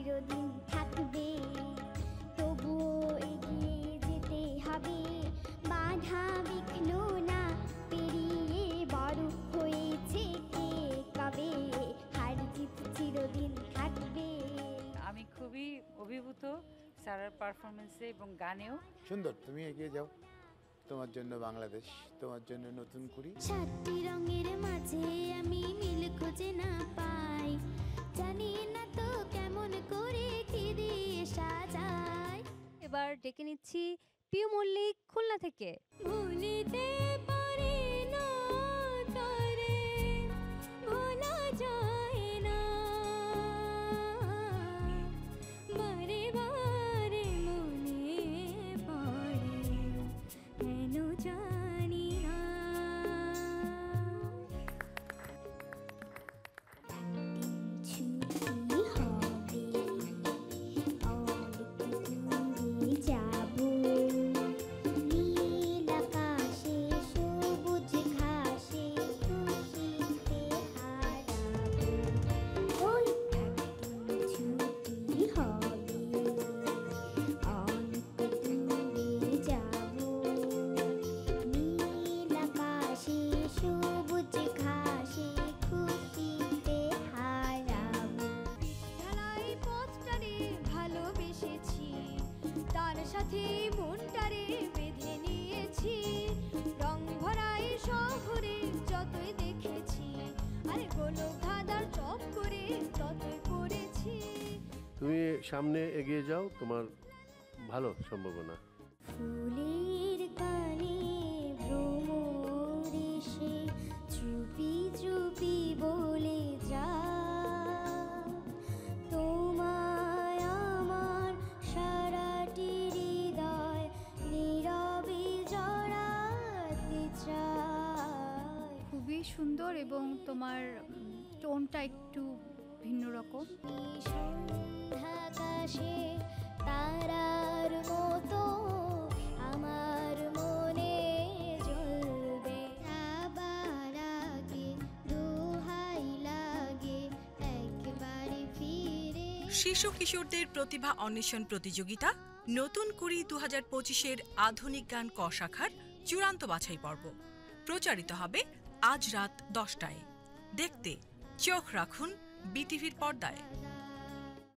চিরদিন থাকবে, তবুও এগিয়ে যেতে হবে, বাধা বিঘ্ন না পেরিয়ে বড় হয়েছে কে কবে, হার জিত চিরদিন থাকবে। আমি খুবই অভিভূত সারার পারফরমেন্সে এবং গানেও। সুন্দর, তুমি এগিয়ে যাও, তোমার জন্য বাংলাদেশ, তোমার জন্য নতুন কুড়ি। সাতটি রঙের মাঝে আমি মিল খুঁজে না পাই, জানি না তো কেমন করে কি দিয়ে সাজাই। এবার ডেকে নিচ্ছি পিউ মল্লিক খুলনা থেকে। ভুলিতে পারি না তারে, ভোলা যায় না, বারে বারে মনে পড়ে, কেন জানি না। ছুটি হবে, অনেক দূরে যাবো, নীল আকাশে সবুজ ঘাসে খুশিতে হারাবো। ওই একদিন ছুটি হবে, অনেক দূরে যাবো, নীল আকাশে সবুজ ঘাসে খুশিতে হারাবো। ঢালাই পথটারে ভালোবেসেছি, তার সাথে মনটারে বেঁধে নিয়েছি, রং ভরাই শহরে যতই দেখেছি, আরে গোলক ধাঁধার চপ করে ততই করেছি। তুমি সামনে এগিয়ে যাও, তোমার ভালো সম্ভাবনা। ফুলের কানে ভ্রমর এসে চুপি চুপি বলে যা, তোমায় আমার সারাটি হৃদয় নীরবে জড়াতে চাই। খুবই সুন্দর এবং তোমার টোনটা একটু ভিন্ন রকম। সন্ধ্যাকাশে তারার মতো আমার মনে জ্বলবে, আবার আগে দোহাই লাগে একবারে ফিরে। শিশু কিশোরদের প্রতিভা অন্বেষণ প্রতিযোগিতা নতুন কুড়ি 2025-এর আধুনিক গান ক শাখার চূড়ান্ত বাছাই পর্ব প্রচারিত হবে আজ রাত 10টায়। দেখতে চোখ রাখুন বিটিভির পর্দায়।